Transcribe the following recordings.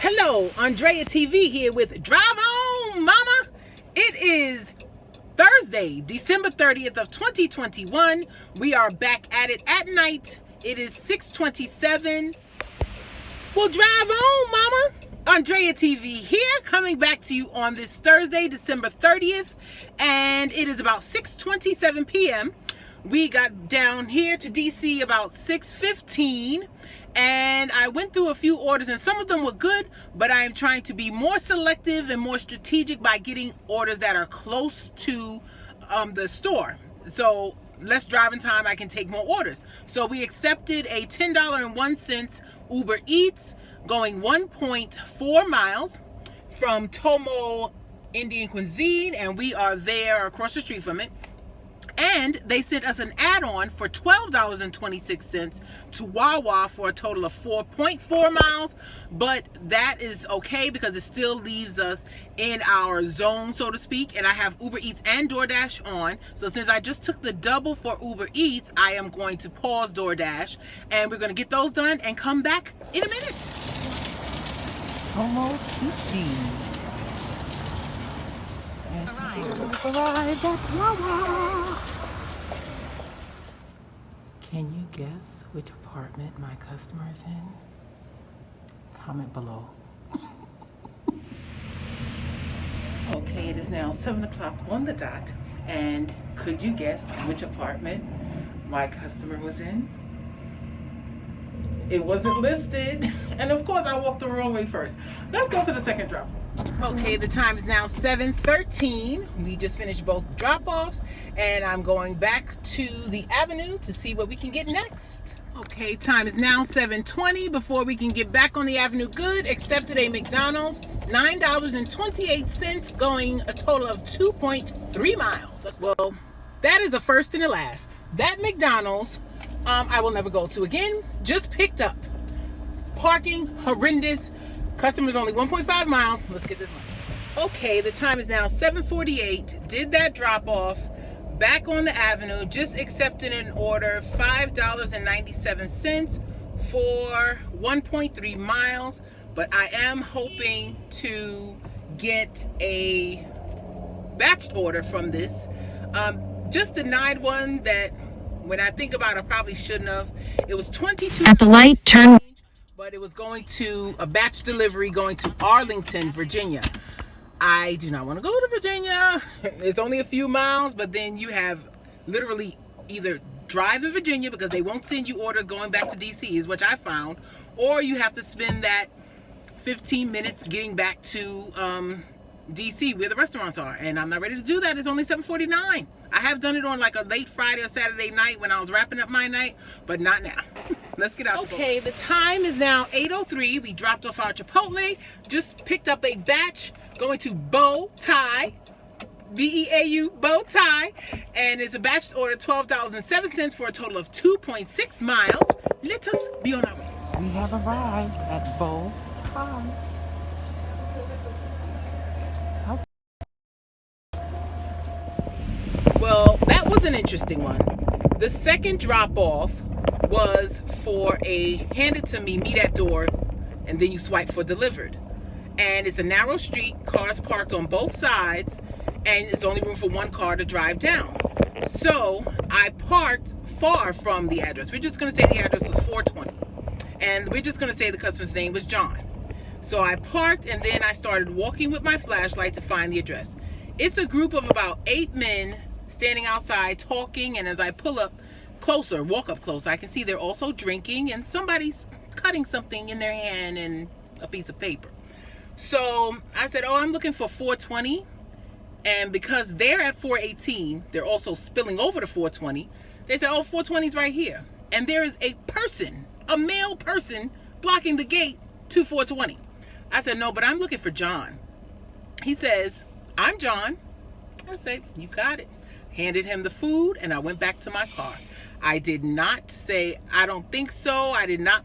Hello, Andrea TV here with Drive On Mama. It is Thursday, December 30th of 2021. We are back at it at night. It is 6:27. Well, drive on, Mama. Andrea TV here, coming back to you on this Thursday, December 30th, and it is about 6:27 p.m. We got down here to DC about 6:15. And I went through a few orders, and some of them were good, but I am trying to be more selective and more strategic by getting orders that are close to the store. So less driving time, I can take more orders. So we accepted a $10.01 Uber Eats going 1.4 miles from Tomo Indian Cuisine, and we are there across the street from it. And they sent us an add-on for $12.26 to Wawa for a total of 4.4 miles. But that is okay because it still leaves us in our zone, so to speak. And I have Uber Eats and DoorDash on. So since I just took the double for Uber Eats, I am going to pause DoorDash. And we're going to get those done and come back in a minute. Almost sushi. Arrived at Wawa. Can you guess which apartment my customer is in? Comment below. Okay, it is now 7 o'clock on the dot, and could you guess which apartment my customer was in? It wasn't listed, and of course I walked the wrong way first. Let's go to the second drop. Okay, the time is now 7:13. We just finished both drop-offs, and I'm going back to the avenue to see what we can get next. Okay, time is now 7:20. Before we can get back on the avenue good, accepted a McDonald's, $9.28, going a total of 2.3 miles. Well, that is a first and a last. That McDonald's, I will never go to again. Just picked up. Parking, horrendous. Customers only 1.5 miles. Let's get this money. Okay, the time is now 7:48. Did that drop off. Back on the avenue. Just accepted an order, $5.97 for 1.3 miles. But I am hoping to get a batched order from this. Just denied one that, when I think about it, I probably shouldn't have. It was 22 at the light, turn. But it was going to a batch delivery going to Arlington, Virginia. I do not want to go to Virginia. It's only a few miles, but then you have literally either drive in Virginia because they won't send you orders going back to DC, is what I found, or you have to spend that 15 minutes getting back to DC where the restaurants are, and I'm not ready to do that. It's only 7:49. I have done it on like a late Friday or Saturday night when I was wrapping up my night, but not now. Let's get out. Okay, the time is now 8:03. We dropped off our Chipotle, just picked up a batch going to Bow Tie, B-E-A-U, Bow Tie, and it's a batch order, $12.07 for a total of 2.6 miles. Let us be on our way. We have arrived at Bow Tie. Well, that was an interesting one. The second drop-off was for a handed to me, meet at door, and then you swipe for delivered. And it's a narrow street, cars parked on both sides, and it's only room for one car to drive down. So I parked far from the address. We're just going to say the address was 420. And we're just going to say the customer's name was John. So I parked, and then I started walking with my flashlight to find the address. It's a group of about 8 men standing outside talking, and as I pull up closer, walk up close, I can see they're also drinking, and somebody's cutting something in their hand and a piece of paper. So I said, oh, I'm looking for 420, and because they're at 418, they're also spilling over to 420. They said, oh, 420 is right here, and there is a person, a male person, blocking the gate to 420. I said, no, but I'm looking for John. He says, I'm John. I said, you got it. Handed him the food, and I went back to my car. I did not say, I don't think so. I did not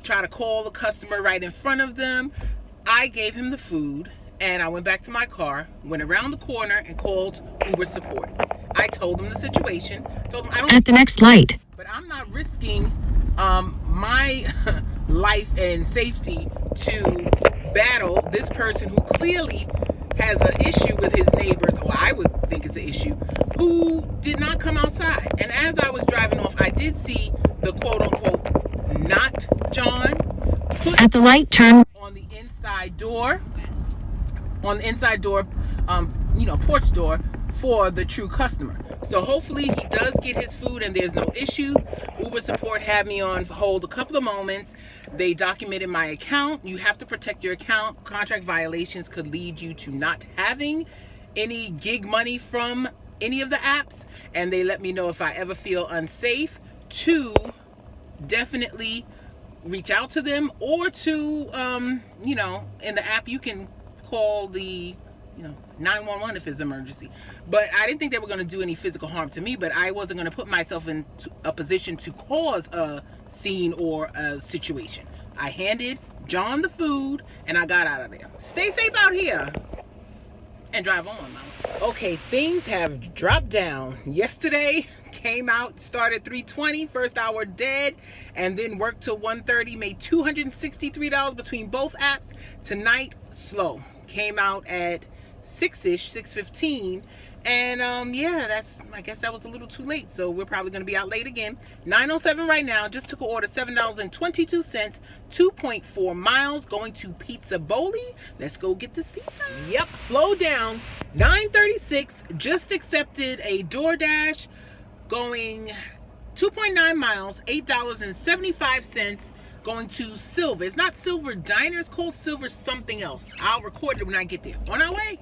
try to call the customer right in front of them. I gave him the food, and I went back to my car, went around the corner, and called Uber support. I told them the situation. Told them I don't at the next light. But I'm not risking my life and safety to battle this person who clearly has an issue with his neighbors, or I would think it's an issue, who did not come outside. And as I was driving off, I did see the quote-unquote not John put at the light turn on the inside door, porch door for the true customer. So hopefully he does get his food and there's no issues. Uber support had me on hold a couple of moments. They documented my account. You have to protect your account. Contract violations could lead you to not having any gig money from any of the apps. And they let me know if I ever feel unsafe to definitely reach out to them, or to, in the app you can call the 911 if it's emergency. But I didn't think they were going to do any physical harm to me, but I wasn't going to put myself in a position to cause a scene or a situation. I handed John the food and I got out of there. Stay safe out here and drive on, Mama. Okay, things have dropped down. Yesterday came out, started 3:20, first hour dead, and then worked till 1:30, made $263 between both apps. Tonight, slow. Came out at 6-ish, 6:15, and I guess that was a little too late, so we're probably going to be out late again. 9:07 right now. Just took an order, $7.22, 2.4 miles, going to Pizza Boli. Let's go get this pizza. Yep, slow down. 9:36, just accepted a DoorDash, going 2.9 miles, $8.75, going to Silver. It's not Silver Diner, it's called Silver something else. I'll record it when I get there. On our way.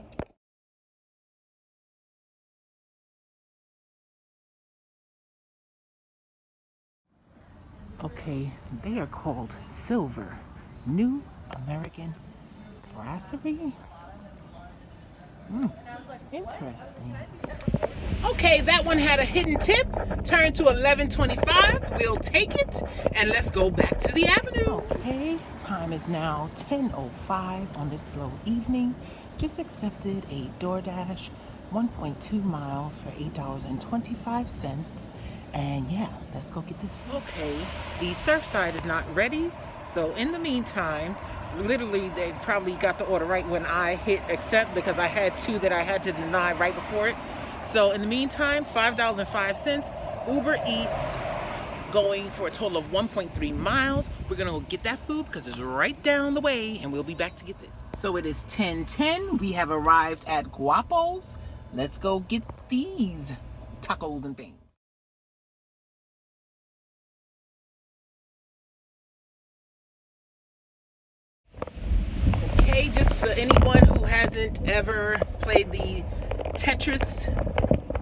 Okay, they are called Silver. New American Brasserie? Interesting. Okay, that one had a hidden tip. Turned to $11.25. We'll take it, and let's go back to the avenue. Okay, time is now 10:05 on this slow evening. Just accepted a DoorDash, 1.2 miles for $8.25. And yeah, let's go get this food. Okay, the Surfside is not ready. So in the meantime, literally they probably got the order right when I hit accept, because I had two that I had to deny right before it. So in the meantime, $5.05, Uber Eats, going for a total of 1.3 miles. We're gonna go get that food because it's right down the way, and we'll be back to get this. So it is 10:10. We have arrived at Guapo's. Let's go get these tacos and things. Okay, just for anyone who hasn't ever played the Tetris,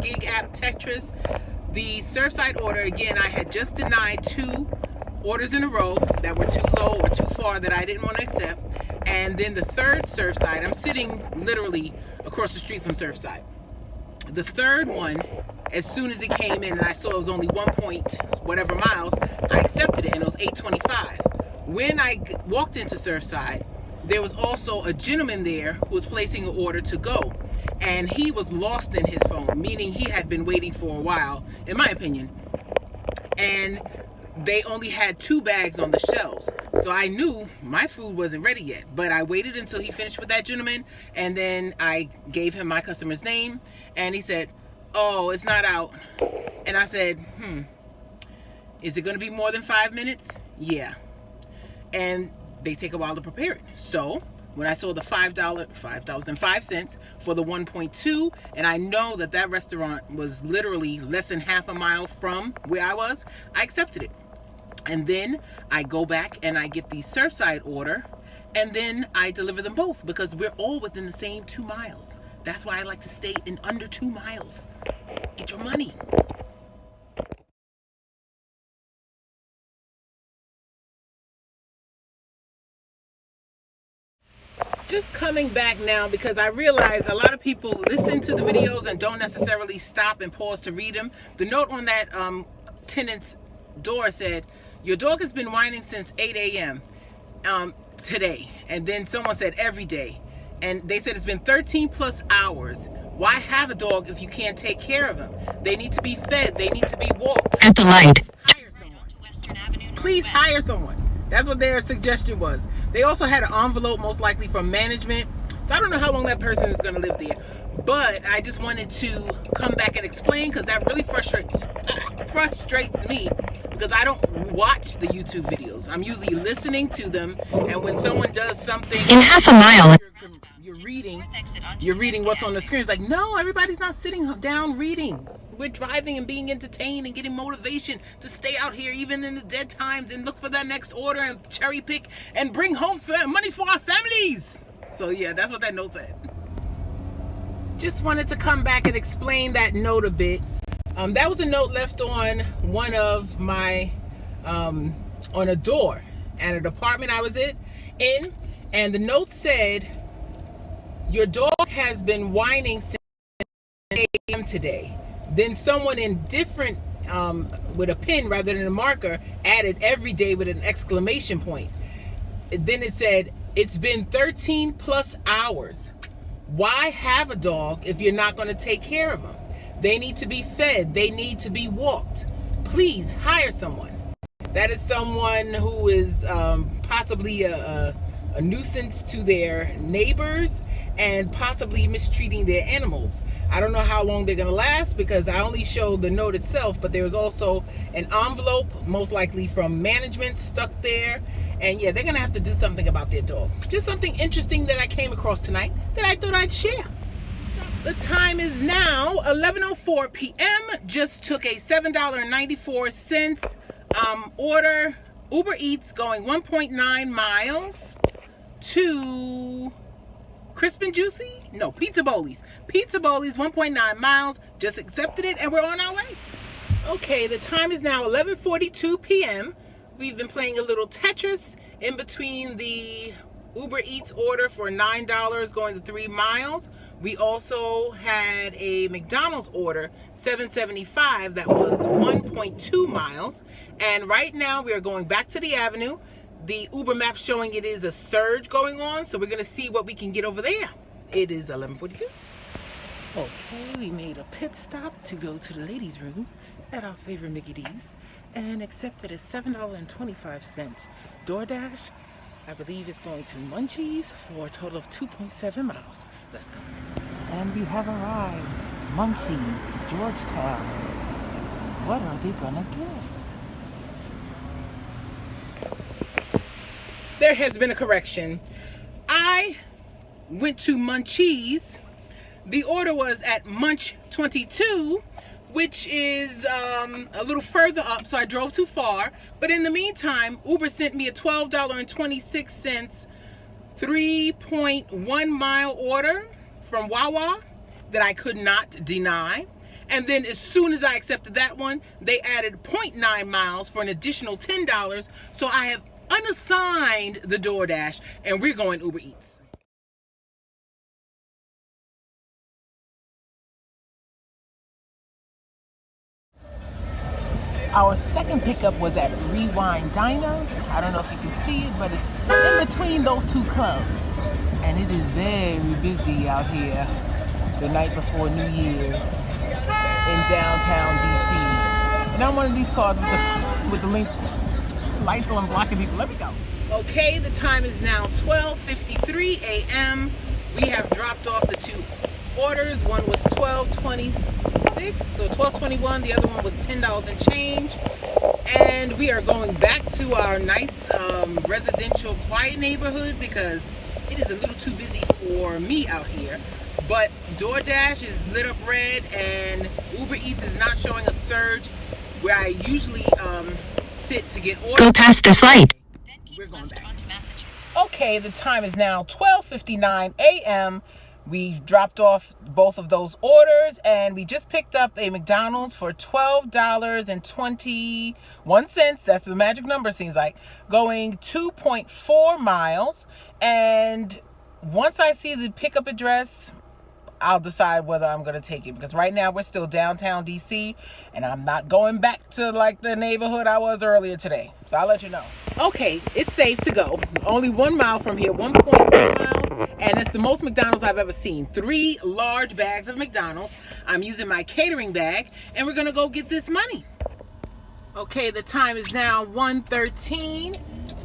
gig app Tetris, the Surfside order, again, I had just denied two orders in a row that were too low or too far that I didn't want to accept. And then the third Surfside, I'm sitting literally across the street from Surfside. The third one, as soon as it came in and I saw it was only 1 point whatever miles, I accepted it, and it was $8.25. When I walked into Surfside, there was also a gentleman there who was placing an order to go, and he was lost in his phone, meaning he had been waiting for a while, in my opinion, and they only had 2 bags on the shelves. So I knew my food wasn't ready yet, but I waited until he finished with that gentleman, and then I gave him my customer's name, and he said, "Oh, it's not out." And I said, is it going to be more than 5 minutes? Yeah. And they take a while to prepare it. So when I saw the $5.05 for the 1.2, and I know that that restaurant was literally less than half a mile from where I was, I accepted it. And then I go back and I get the Surfside order, and then I deliver them both because we're all within the same 2 miles. That's why I like to stay in under 2 miles. Get your money. Just coming back now because I realize a lot of people listen to the videos and don't necessarily stop and pause to read them. The note on that tenant's door said, "Your dog has been whining since 8 a.m. Today." And then someone said every day. And they said it's been 13 plus hours. Why have a dog if you can't take care of them? They need to be fed. They need to be walked. At the light. Hire someone. Please hire someone. That's what their suggestion was. They also had an envelope, most likely from management. So I don't know how long that person is going to live there. But I just wanted to come back and explain, because that really frustrates me, because I don't watch the YouTube videos. I'm usually listening to them, and when someone does something in half a mile, you're reading what's on the screen. It's like, no, everybody's not sitting down reading. We're driving and being entertained and getting motivation to stay out here even in the dead times and look for that next order and cherry pick and bring home money for our families. So yeah, that's what that note said. Just wanted to come back and explain that note a bit. That was a note left on one of my, on a door at an apartment I was in, and the note said, your dog has been whining since 8 a.m. today. Then someone in different, with a pin rather than a marker, added every day with an exclamation point. Then it said, it's been 13 plus hours. Why have a dog if you're not going to take care of them? They need to be fed. They need to be walked. Please hire someone. That is someone who is possibly a nuisance to their neighbors and possibly mistreating their animals. I don't know how long they're going to last, because I only showed the note itself, but there was also an envelope, most likely from management, stuck there. And yeah, they're going to have to do something about their dog. Just something interesting that I came across tonight that I thought I'd share. The time is now 11:04 p.m. Just took a $7.94 order. Uber Eats going 1.9 miles to Crisp and Juicy? No, Pizza Bowlies. Pizza Bowlies, 1.9 miles. Just accepted it and we're on our way. Okay, the time is now 11:42 p.m. We've been playing a little Tetris in between the Uber Eats order for $9 going to 3 miles. We also had a McDonald's order, $7.75, that was 1.2 miles. And right now we are going back to the avenue. The Uber map showing it is a surge going on, so we're going to see what we can get over there. It is 11:42. Okay, we made a pit stop to go to the ladies' room at our favorite Mickey D's and accepted a $7.25 DoorDash. I believe it's going to Munchies for a total of 2.7 miles. Let's go. And we have arrived. Munchies, Georgetown. What are they gonna get? There has been a correction. I went to Munchies. The order was at Munch 22, which is a little further up, so I drove too far. But in the meantime, Uber sent me a $12.26 3.1 mile order from Wawa that I could not deny. And then as soon as I accepted that one, they added 0.9 miles for an additional $10. So I have unassigned the DoorDash and we're going Uber Eats. Our second pickup was at Rewind Diner. I don't know if you can see it, but it's in between those two clubs. And it is very busy out here the night before New Year's in downtown DC. And I'm one of these cars with the lights on blocking people. Let me go. Okay, the time is now 12:53 a.m. We have dropped off the two orders. One was $12.26, so $12.21. The other one was $10 and change. And we are going back to our nice residential quiet neighborhood because it is a little too busy for me out here. But DoorDash is lit up red and Uber Eats is not showing a surge where I usually sit to get orders. Go past this light. We're going back. Okay, the time is now 12:59 a.m. We dropped off both of those orders and we just picked up a McDonald's for $12.21. That's the magic number, seems like. Going 2.4 miles. And once I see the pickup address, I'll decide whether I'm going to take it. Because right now we're still downtown DC and I'm not going back to like the neighborhood I was earlier today. So I'll let you know. Okay, it's safe to go. Only 1 mile from here, 1.1 miles. And it's the most McDonald's I've ever seen. 3 large bags of McDonald's. I'm using my catering bag and we're going to go get this money. Okay, the time is now 1:13.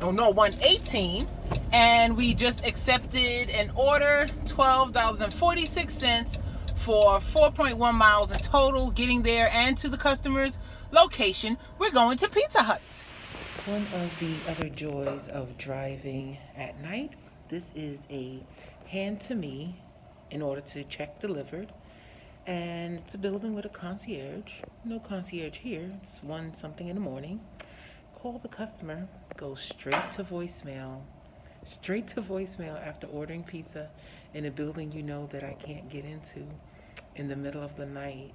oh no, 118, and we just accepted an order, $12.46 for 4.1 miles in total, getting there and to the customer's location. We're going to Pizza Hut's. One of the other joys of driving at night, this is a hand to me in order to check delivered, and it's a building with a concierge. No concierge here. It's 1 something in the morning. Call the customer, go straight to voicemail after ordering pizza in a building you know that I can't get into in the middle of the night.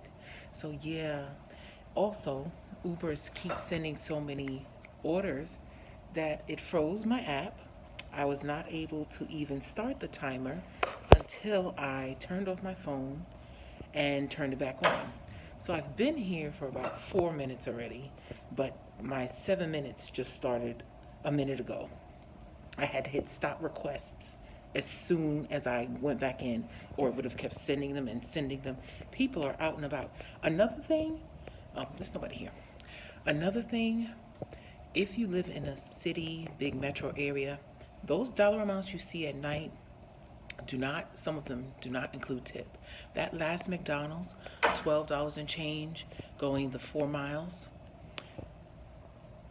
So yeah, also Ubers keep sending so many orders that it froze my app. I was not able to even start the timer until I turned off my phone and turned it back on. So I've been here for about 4 minutes already, but my 7 minutes just started a minute ago. I had to hit stop requests as soon as I went back in, or it would have kept sending them and sending them. People are out and about. Another thing, there's nobody here. Another thing, if you live in a city, big metro area, those dollar amounts you see at night some of them do not include tip. That last McDonald's, $12 and change, going the 4 miles.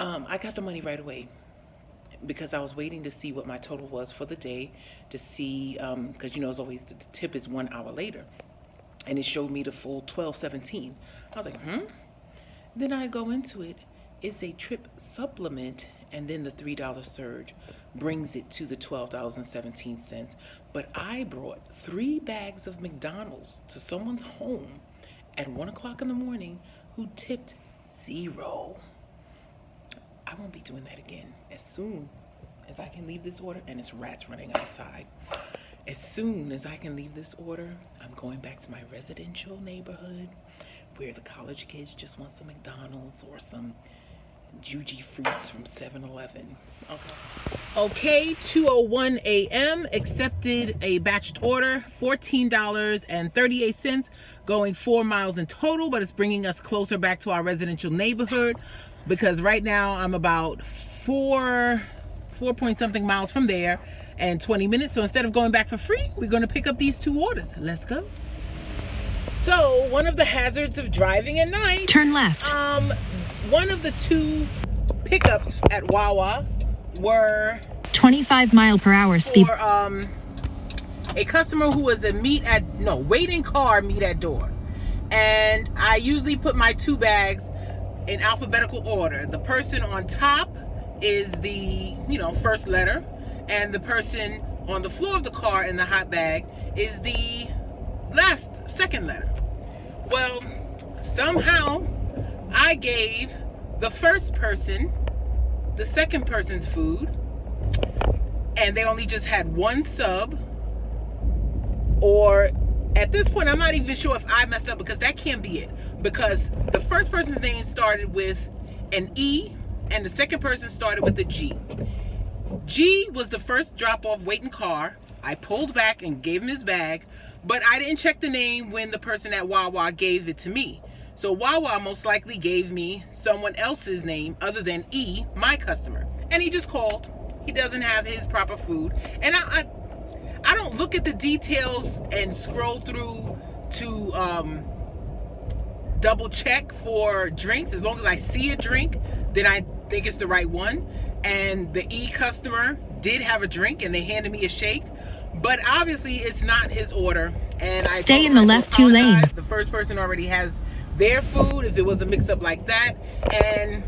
I got the money right away because I was waiting to see what my total was for the day, to see, because as always the tip is 1 hour later, and it showed me the full $12.17. I was like, Then I go into it, it's a trip supplement, and then the $3 surge brings it to the $12.17. But I brought 3 bags of McDonald's to someone's home at 1 o'clock in the morning who tipped 0. I won't be doing that again. As soon as I can leave this order, and it's rats running outside. As soon as I can leave this order, I'm going back to my residential neighborhood where the college kids just want some McDonald's or some Juji fruits from 7-Eleven. Okay, 2:01 a.m. accepted a batched order, $14.38, going 4 miles in total, but it's bringing us closer back to our residential neighborhood because right now I'm about 4 point something miles from there and 20 minutes. So instead of going back for free, we're going to pick up these 2 orders. Let's go. So one of the hazards of driving at night, turn left. One of the 2 pickups at Wawa were 25 mile/hour speed for a customer who was waiting car meet at door. And I usually put my 2 bags in alphabetical order. The person on top is the first letter, and the person on the floor of the car in the hot bag is the second letter. Well, somehow I gave the first person the second person's food, and they only just had 1 sub. Or at this point, I'm not even sure if I messed up, because that can't be it, because the first person's name started with an E and the second person started with a G. G was the first drop-off waiting car. I pulled back and gave him his bag, but I didn't check the name when the person at Wawa gave it to me. So Wawa most likely gave me someone else's name other than E, my customer. And he just called. He doesn't have his proper food. And I don't look at the details and scroll through to double check for drinks. As long as I see a drink, then I think it's the right one. And the E customer did have a drink and they handed me a shake, but obviously it's not his order. And I stay in the left 2 lanes. The first person already has their food if it was a mix-up like that, and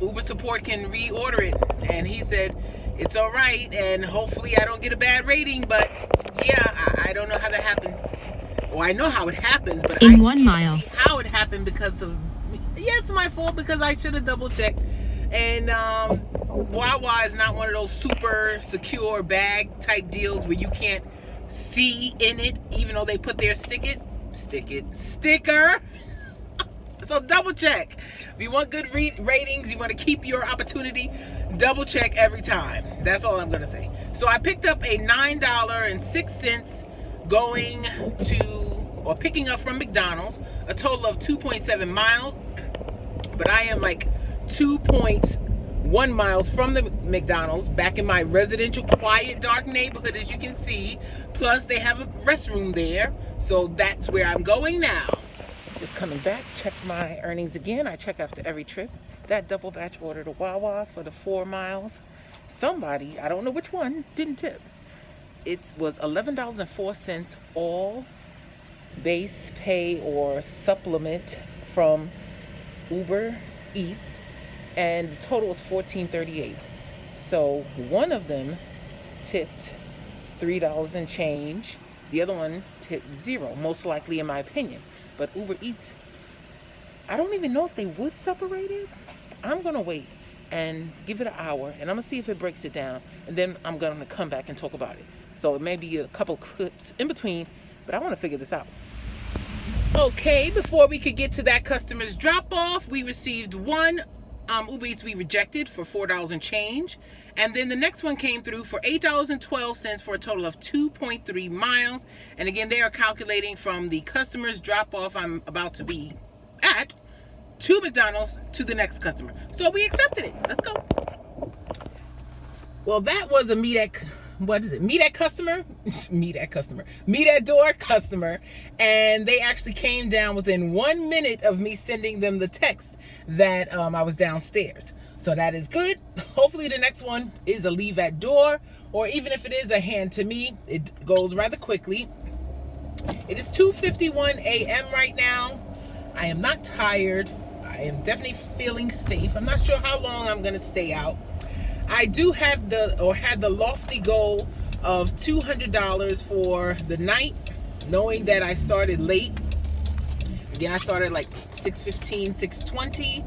Uber support can reorder it. And he said it's all right, and hopefully I don't get a bad rating. But yeah, I don't know how that happens. Well, I know how it happens, but in 1 mile, how it happened because of it's my fault, because I should have double checked. And Wawa is not one of those super secure bag type deals where you can't see in it, even though they put their sticker. So double check. If you want good ratings, you want to keep your opportunity, double check every time. That's all I'm gonna say. So I picked up a $9.06 picking up from McDonald's, a total of 2.7 miles, but I am like 2.1 1 miles from the McDonald's, back in my residential quiet dark neighborhood, as you can see. Plus they have a restroom there, so that's where I'm going now. Just coming back, check my earnings again. I check after every trip. That double batch order to Wawa for the 4 miles. Somebody, I don't know which one, didn't tip. It was $11.04 all base pay or supplement from Uber Eats, and the total was $14.38. So one of them tipped $3 and change. The other one tipped $0, most likely in my opinion. But Uber Eats, I don't even know if they would separate it. I'm gonna wait and give it an hour, and I'm gonna see if it breaks it down, and then I'm gonna come back and talk about it. So it may be a couple clips in between, but I want to figure this out. Okay, before we could get to that customer's drop off, we received one Uber Eats we rejected for $4 and change, and then the next one came through for $8.12 for a total of 2.3 miles. And again, they are calculating from the customer's drop off I'm about to be at to McDonald's to the next customer. So we accepted it. Let's go. Well, that was a meet at door customer, and they actually came down within 1 minute of me sending them the text that I was downstairs. So that is good. Hopefully the next one is a leave at door, or even if it is a hand to me, it goes rather quickly. It is 2:51 a.m. right now. I am not tired. I am definitely feeling safe. I'm not sure how long I'm gonna stay out. I do have had the lofty goal of $200 for the night, knowing that I started late. Again, I started like 6:15, 6:20,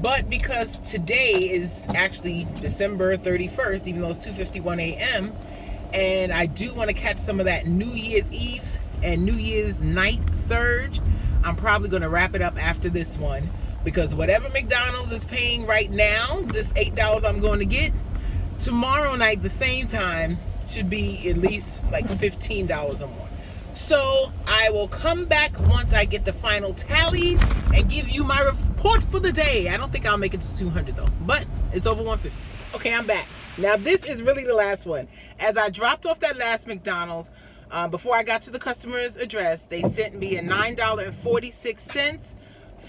but because today is actually December 31st, even though it's 2:51 a.m., and I do want to catch some of that New Year's Eve and New Year's night surge, I'm probably going to wrap it up after this one, because whatever McDonald's is paying right now, this $8 I'm going to get, tomorrow night, the same time, should be at least like $15 or more. So I will come back once I get the final tally and give you my report for the day. I don't think I'll make it to 200 though, but it's over 150. Okay, I'm back. Now this is really the last one. As I dropped off that last McDonald's, before I got to the customer's address, they sent me a $9.46,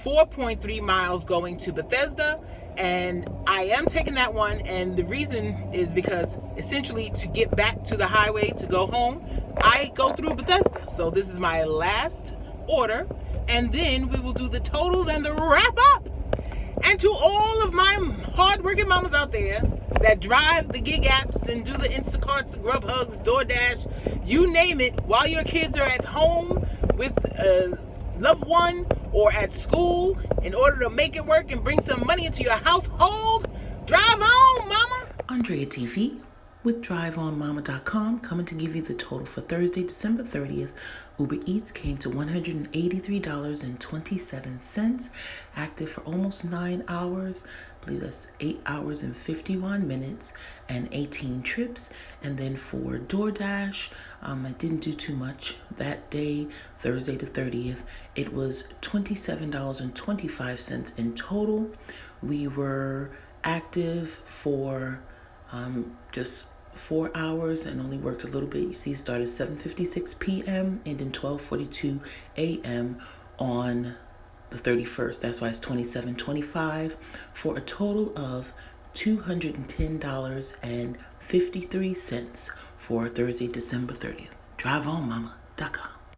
4.3 miles going to Bethesda, and I am taking that one, and the reason is because essentially to get back to the highway to go home, I go through Bethesda. So this is my last order, and then we will do the totals and the wrap up. And to all of my hard-working mamas out there that drive the gig apps and do the Instacarts, Grubhugs, DoorDash, you name it, while your kids are at home with a loved one or at school, in order to make it work and bring some money into your household, drive on, mama. Andrea TV with DriveOnMama.com coming to give you the total for Thursday, December 30th. Uber Eats came to $183.27, active for almost 9 hours. I believe that's 8 hours and 51 minutes and 18 trips. And then for DoorDash, I didn't do too much that day, Thursday the 30th. It was $27.25 in total. We were active for just 4 hours and only worked a little bit. You see, it started 7:56 p.m. and then 12:42 a.m. on the 31st. That's why it's $27.25 for a total of $210.53 for Thursday, December 30th. DriveOnMama.com.